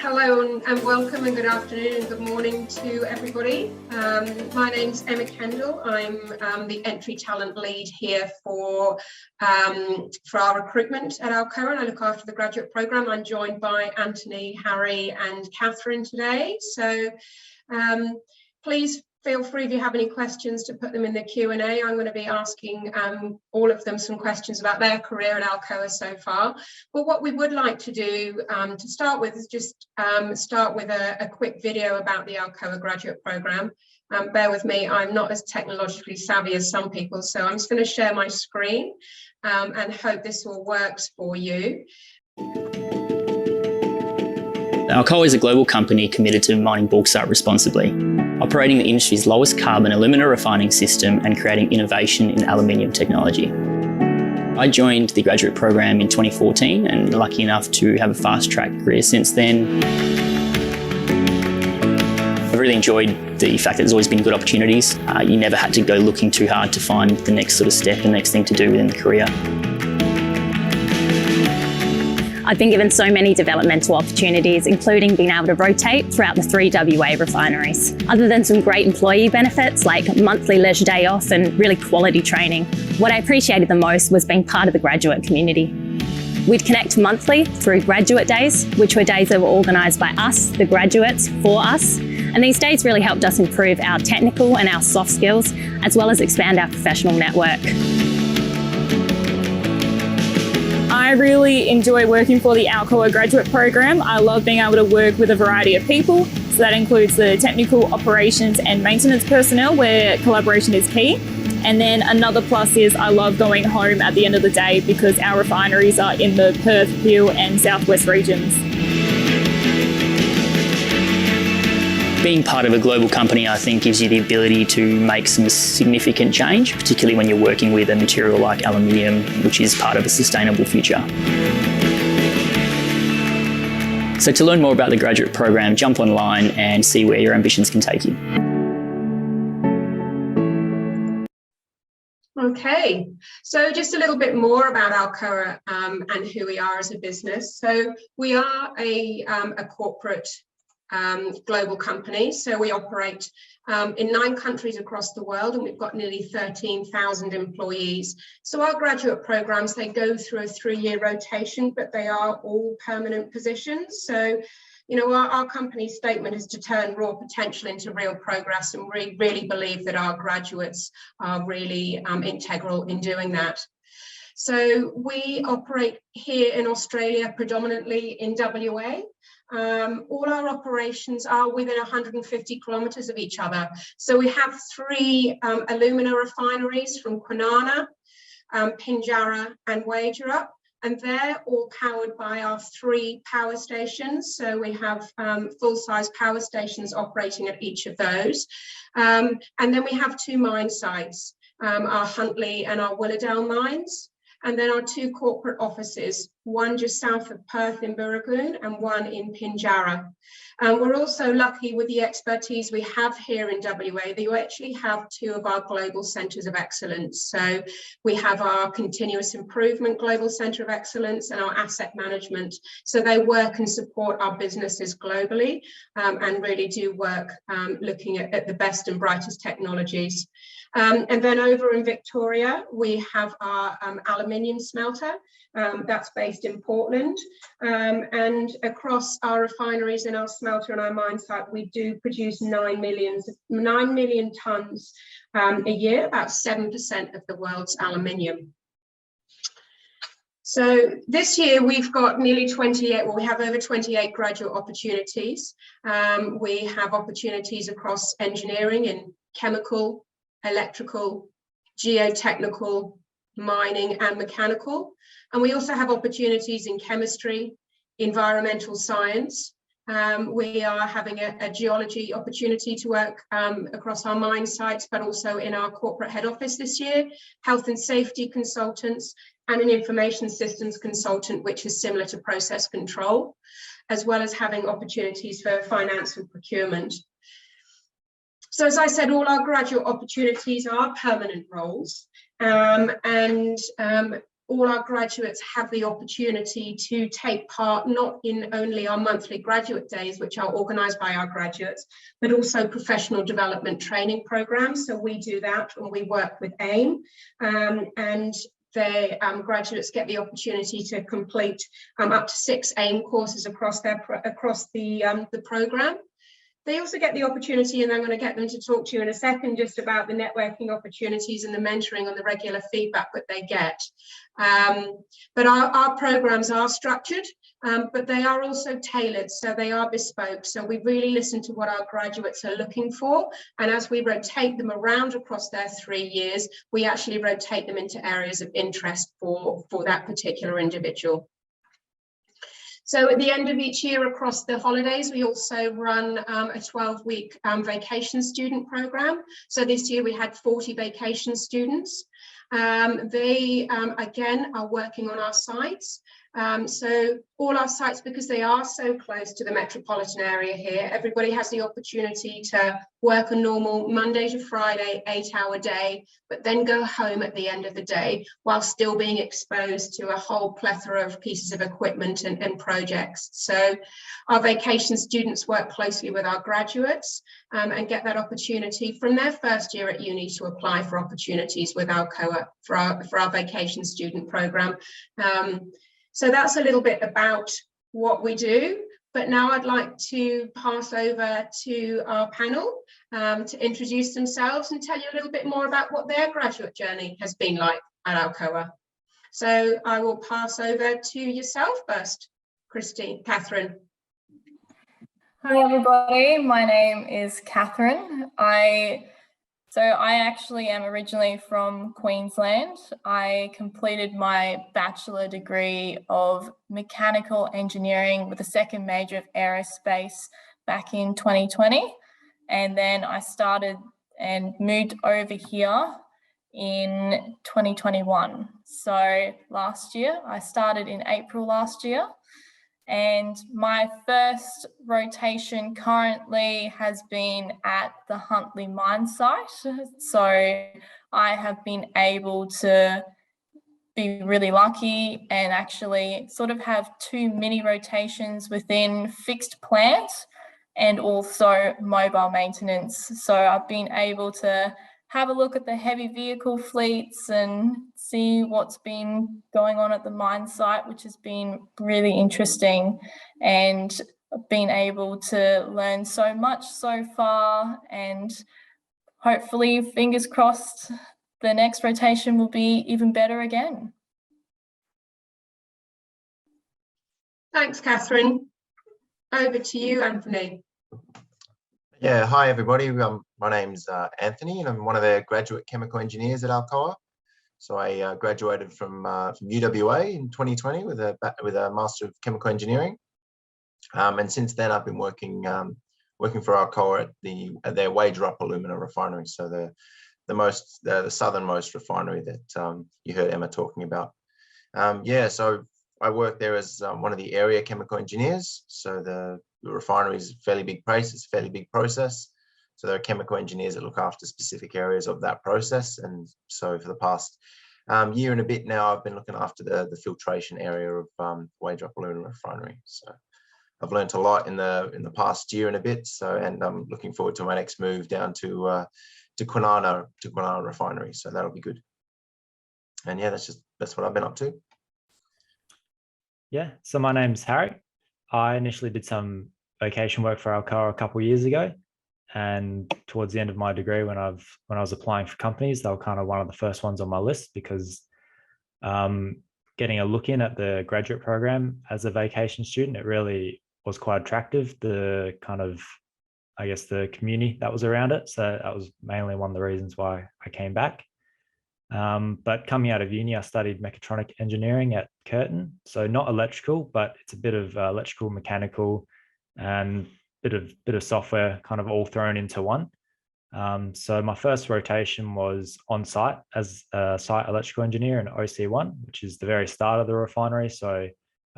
Hello and welcome and good afternoon and good morning to everybody. My name's Emma Kendall. I'm the entry talent lead here for our recruitment at Alcoa, and I look after the graduate programme. I'm joined by Anthony, Harry and Catherine today. So please feel free, if you have any questions, to put them in the Q&A. I'm going to be asking all of them some questions about their career at Alcoa so far. But what we would like to do to start with is just start with a quick video about the Alcoa graduate programme. Bear with me, I'm not as technologically savvy as some people, so I'm just going to share my screen and hope this all works for you. Alcoa is a global company committed to mining bauxite responsibly, operating the industry's lowest carbon alumina refining system and creating innovation in aluminium technology. I joined the graduate program in 2014 and lucky enough to have a fast-track career since then. I've really enjoyed the fact that there's always been good opportunities. You never had to go looking too hard to find the next sort of step and the next thing to do within the career. I've been given so many developmental opportunities, including being able to rotate throughout the 3 WA refineries. Other than some great employee benefits like monthly leisure day off and really quality training, what I appreciated the most was being part of the graduate community. We'd connect monthly through graduate days, which were days that were organised by us, the graduates, for us. And these days really helped us improve our technical and our soft skills, as well as expand our professional network. I really enjoy working for the Alcoa graduate program. I love being able to work with a variety of people. So that includes the technical, operations and maintenance personnel, where collaboration is key. And then another plus is I love going home at the end of the day because our refineries are in the Perth, Peel and Southwest regions. Being part of a global company, I think, gives you the ability to make some significant change, particularly when you're working with a material like aluminium, which is part of a sustainable future. So to learn more about the graduate program, jump online and see where your ambitions can take you. Okay, so just a little bit more about Alcoa and who we are as a business. So we are a corporate global company. So we operate in 9 countries across the world, and we've got nearly 13,000 employees. So our graduate programs, they go through a 3-year rotation, but they are all permanent positions. So, you know, our company statement is to turn raw potential into real progress, and we really believe that our graduates are really integral in doing that. So we operate here in Australia, predominantly in WA. All our operations are within 150 kilometres of each other. So we have 3 alumina refineries from Kwinana, Pinjarra and Wagerup, and they're all powered by our 3 power stations. So we have full-size power stations operating at each of those. And then we have 2 mine sites, our Huntly and our Willowdale mines. And then our 2 corporate offices, one just south of Perth in Burragoon and one in Pinjarra. We're also lucky with the expertise we have here in WA that you actually have 2 of our global centres of excellence. So we have our continuous improvement global centre of excellence and our asset management. So they work and support our businesses globally and really do work looking at the best and brightest technologies. And then over in Victoria, we have our aluminium smelter that's based in Portland. And across our refineries and our smelter and our mine site, we do produce 9 million tonnes a year, about 7% of the world's aluminium. So this year we've got nearly 28, well, we have over 28 graduate opportunities. We have opportunities across engineering and chemical, electrical, geotechnical, mining and mechanical. And we also have opportunities in chemistry, environmental science. We are having a geology opportunity to work across our mine sites, but also in our corporate head office this year, health and safety consultants, and an information systems consultant, which is similar to process control, as well as having opportunities for finance and procurement. So as I said, all our graduate opportunities are permanent roles, and all our graduates have the opportunity to take part not in only our monthly graduate days, which are organised by our graduates, but also professional development training programmes. So we do that when we work with AIM, and the graduates get the opportunity to complete up to 6 AIM courses across the programme. They also get the opportunity, and I'm going to get them to talk to you in a second, just about the networking opportunities and the mentoring and the regular feedback that they get. But our programs are structured, but they are also tailored, so they are bespoke. So we really listen to what our graduates are looking for. And as we rotate them around across their 3 years, we actually rotate them into areas of interest for that particular individual. So at the end of each year across the holidays, we also run a 12-week vacation student program. So this year we had 40 vacation students. They, again, are working on our sites. So all our sites, because they are so close to the metropolitan area here, everybody has the opportunity to work a normal Monday to Friday 8-hour day, but then go home at the end of the day while still being exposed to a whole plethora of pieces of equipment and projects. So our vacation students work closely with our graduates and get that opportunity from their first year at uni to apply for opportunities with Alcoa for our vacation student program. So that's a little bit about what we do, but now I'd like to pass over to our panel to introduce themselves and tell you a little bit more about what their graduate journey has been like at Alcoa. So I will pass over to yourself first, Catherine. Hi everybody, my name is Catherine. I actually am originally from Queensland. I completed my bachelor degree of mechanical engineering with a second major of aerospace back in 2020. And then I started and moved over here in 2021. So last year, I started in April last year. And my first rotation currently has been at the Huntley mine site. So I have been able to be really lucky and actually sort of have 2 mini rotations within fixed plant and also mobile maintenance. So I've been able to have a look at the heavy vehicle fleets and see what's been going on at the mine site, which has been really interesting, and been able to learn so much so far, and hopefully, fingers crossed, the next rotation will be even better again. Thanks, Catherine. Over to you, Anthony. Yeah, hi everybody. My name's Anthony, and I'm one of the graduate chemical engineers at Alcoa. So I graduated from UWA in 2020 with a Master of Chemical Engineering, and since then I've been working for Alcoa at their Wagerup alumina refinery. So the southernmost refinery that you heard Emma talking about. So I work there as one of the area chemical engineers. So the refinery is a fairly big place, it's a fairly big process. So there are chemical engineers that look after specific areas of that process. And so for the past year and a bit now, I've been looking after the filtration area of Wagerup alumina refinery. So I've learned a lot in the past year and a bit. So, and I'm looking forward to my next move down to Kwinana refinery. So that'll be good. And yeah, that's what I've been up to. Yeah, so my name's Harry. I initially did some vacation work for Alcoa a couple of years ago, and towards the end of my degree, when I was applying for companies, they were kind of one of the first ones on my list, because getting a look in at the graduate program as a vacation student, it really was quite attractive, the kind of, I guess, the community that was around it. So that was mainly one of the reasons why I came back. But coming out of uni, I studied mechatronic engineering at Curtin. So not electrical, but it's a bit of electrical, mechanical, and bit of software kind of all thrown into one. So my first rotation was on site as a site electrical engineer in OC1, which is the very start of the refinery. So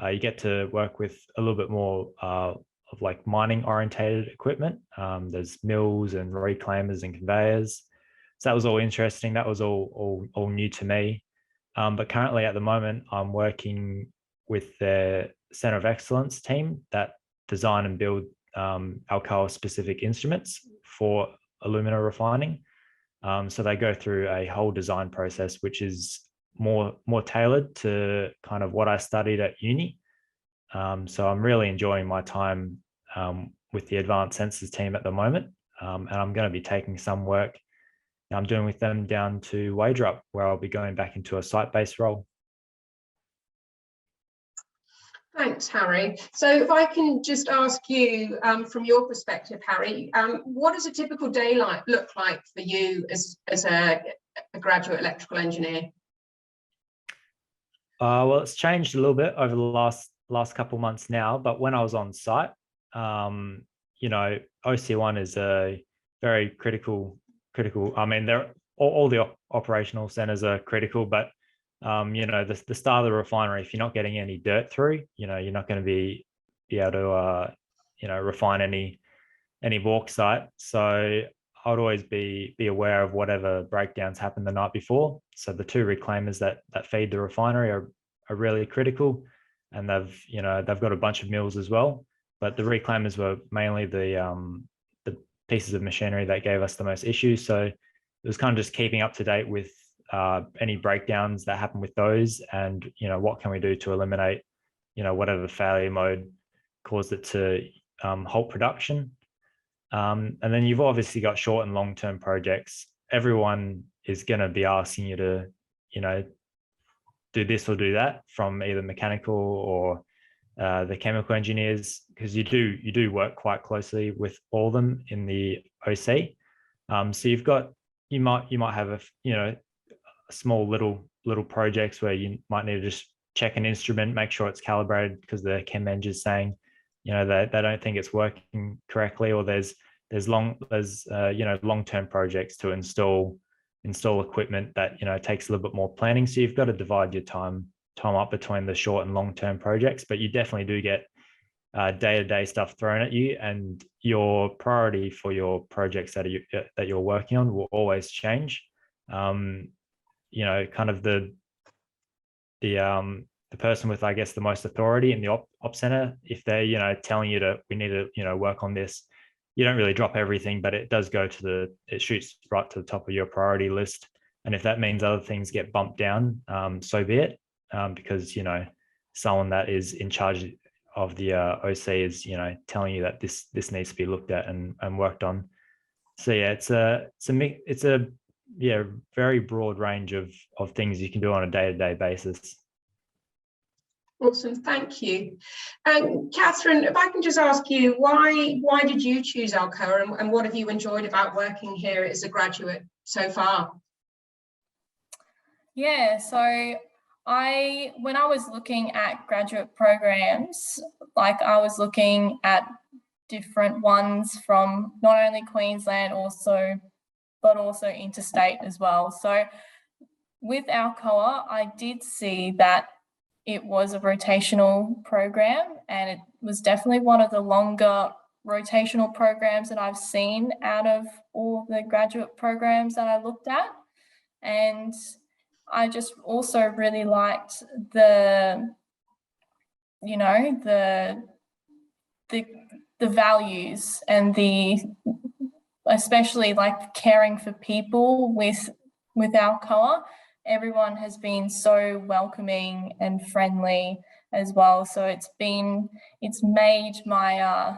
you get to work with a little bit more of like mining orientated equipment. There's mills and reclaimers and conveyors. So that was all interesting. That was all new to me. But currently at the moment, I'm working with the Center of Excellence team that design and build Alcoa specific instruments for alumina refining. So they go through a whole design process, which is more tailored to kind of what I studied at uni. So I'm really enjoying my time with the advanced sensors team at the moment. And I'm going to be taking some work I'm doing with them down to Wagerup, where I'll be going back into a site-based role. Thanks, Harry. So if I can just ask you, from your perspective, Harry, what does a typical day look like for you as a graduate electrical engineer? Well, it's changed a little bit over the last couple of months now, but when I was on site, you know, OC1 is a very critical. I mean, they're all the operational centers are critical, but you know, the start of the refinery, if you're not getting any dirt through, you know, you're not going to be able to you know, refine any bauxite. So I would always be aware of whatever breakdowns happen the night before. So the two reclaimers that feed the refinery are really critical, and they've got a bunch of mills as well. But the reclaimers were mainly the pieces of machinery that gave us the most issues. So it was kind of just keeping up to date with any breakdowns that happen with those, and you know, what can we do to eliminate, you know, whatever failure mode caused it to halt production. And then you've obviously got short and long-term projects. Everyone is going to be asking you to, you know, do this or do that, from either mechanical or the chemical engineers, because you do work quite closely with all of them in the OC. So you might have a small little projects where you might need to just check an instrument, make sure it's calibrated, because the chem eng is saying, you know, they don't think it's working correctly, or there's long-term projects to install equipment that, you know, takes a little bit more planning. So you've got to divide your time up between the short and long-term projects, but you definitely do get day-to-day stuff thrown at you, and your priority for your projects that you're working on will always change. You know, kind of the person with, I guess, the most authority in the op center, if they're, you know, telling you we need to, you know, work on this, you don't really drop everything, but it does go it shoots right to the top of your priority list. And if that means other things get bumped down, so be it, because, you know, someone that is in charge of the OC is, you know, telling you that this needs to be looked at and worked on. So yeah, it's a very broad range of things you can do on a day-to-day basis. Awesome, thank you. And Catherine, if I can just ask you, why did you choose Alcoa, and what have you enjoyed about working here as a graduate so far? Yeah, so when I was looking at graduate programs, like I was looking at different ones from not only Queensland but also interstate as well. So with Alcoa, I did see that it was a rotational program, and it was definitely one of the longer rotational programs that I've seen out of all the graduate programs that I looked at. And I just also really liked the values and especially like caring for people with Alcoa. Everyone has been so welcoming and friendly as well. So it's made my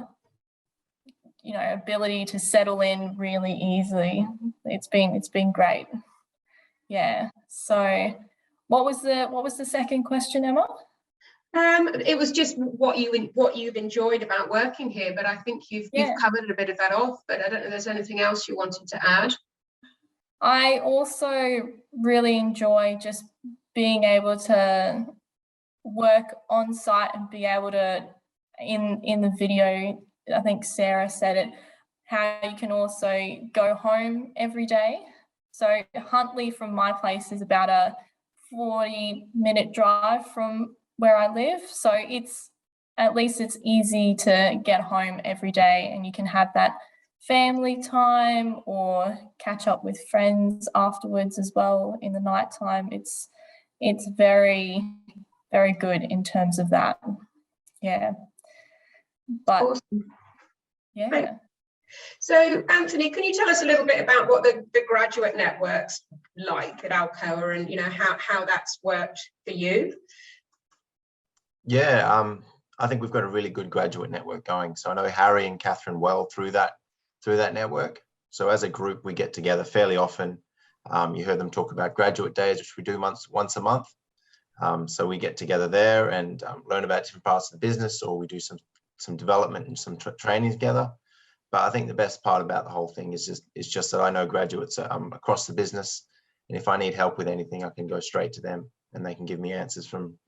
ability to settle in really easily. It's been great. Yeah. So what was the second question, Emma? It was just what you've enjoyed about working here, but I think you've covered a bit of that off, but I don't know if there's anything else you wanted to add. I also really enjoy just being able to work on site and be able to, in the video, I think Sarah said it, how you can also go home every day. So Huntley from my place is about a 40-minute drive from where I live. So at least it's easy to get home every day, and you can have that family time or catch up with friends afterwards as well in the nighttime. it's very, very good in terms of that. Yeah. But Awesome. yeah. So Anthony, can you tell us a little bit about what the graduate network's like at Alcoa, and how that's worked for you? Yeah, I think we've got a really good graduate network going. So I know Harry and Catherine well through that network. So as a group, we get together fairly often. You heard them talk about graduate days, which we do once a month. So we get together there and learn about different parts of the business, or we do some development and some training together. But I think the best part about the whole thing is just that I know graduates across the business, and if I need help with anything, I can go straight to them and they can give me answers from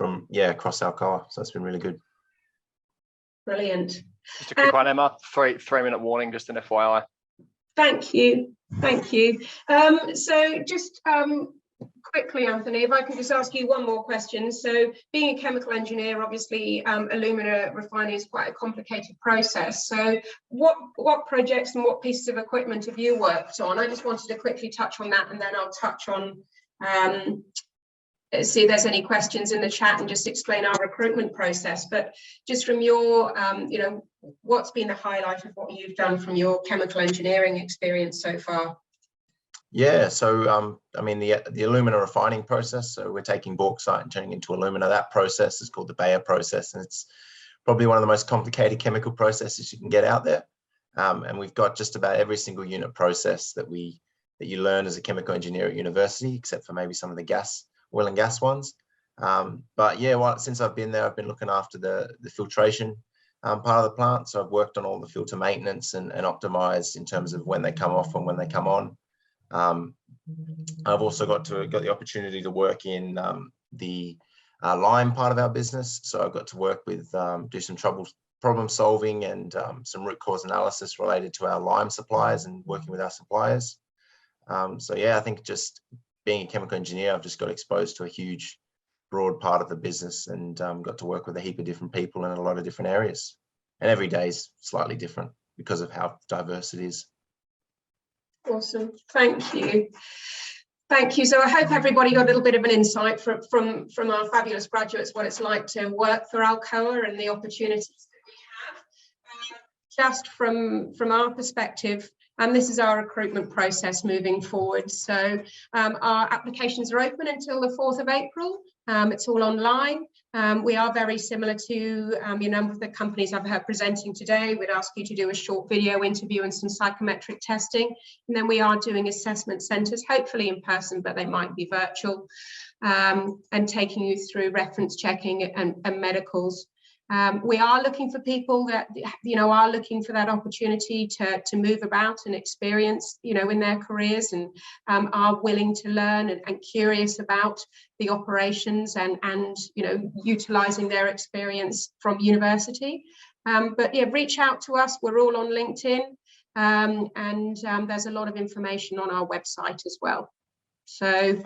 across Alcoa. So it's been really good. Brilliant. Just a quick one, Emma. 3-minute warning, just an FYI. Thank you. So just quickly, Anthony, if I can just ask you one more question. So being a chemical engineer, obviously alumina refining is quite a complicated process. So what projects and what pieces of equipment have you worked on? I just wanted to quickly touch on that, and then I'll touch on see if there's any questions in the chat and just explain our recruitment process. But just from your, what's been the highlight of what you've done from your chemical engineering experience so far? Yeah, so I mean the alumina refining process. So we're taking bauxite and turning it into alumina. That process is called the Bayer process, and it's probably one of the most complicated chemical processes you can get out there. And we've got just about every single unit process that you learn as a chemical engineer at university, except for maybe some of the oil and gas ones. But yeah, since I've been there, I've been looking after the filtration part of the plant. So I've worked on all the filter maintenance and optimized in terms of when they come off and when they come on. I've also got the opportunity to work in the lime part of our business. So I've got to work with, do some problem solving and some root cause analysis related to our lime suppliers and working with our suppliers. So yeah, I think just being a chemical engineer, I've just got exposed to a huge, broad part of the business and got to work with a heap of different people in a lot of different areas. And every day is slightly different because of how diverse it is. Awesome, thank you. Thank you. So I hope everybody got a little bit of an insight from our fabulous graduates, what it's like to work for Alcoa and the opportunities that we have. Just from our perspective, and this is our recruitment process moving forward. So our applications are open until the 4th of April. It's all online. We are very similar to a number of the companies I've heard presenting today. We'd ask you to do a short video interview and some psychometric testing. And then we are doing assessment centres, hopefully in person, but they might be virtual, and taking you through reference checking and medicals. We are looking for people that are looking for that opportunity to move about and experience in their careers, and are willing to learn and curious about the operations and utilizing their experience from university. But yeah, reach out to us. We're all on LinkedIn, and there's a lot of information on our website as well. So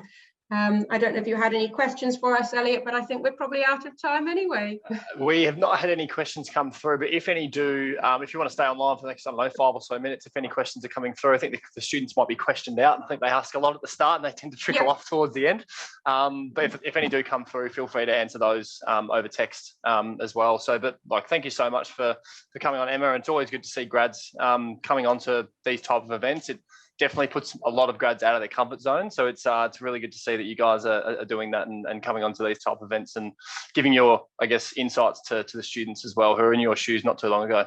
I don't know if you had any questions for us, Elliot, but I think we're probably out of time anyway. We have not had any questions come through, but if any do, if you want to stay online for the next, 5 or so minutes, if any questions are coming through, I think the students might be questioned out. I think they ask a lot at the start and they tend to trickle off towards the end. But if any do come through, feel free to answer those over text as well. So, but thank you so much for coming on, Emma. It's always good to see grads coming onto these type of events. It definitely puts a lot of grads out of their comfort zone. So it's really good to see that you guys are doing that and coming onto these type of events and giving your, I guess, insights to the students as well who are in your shoes not too long ago.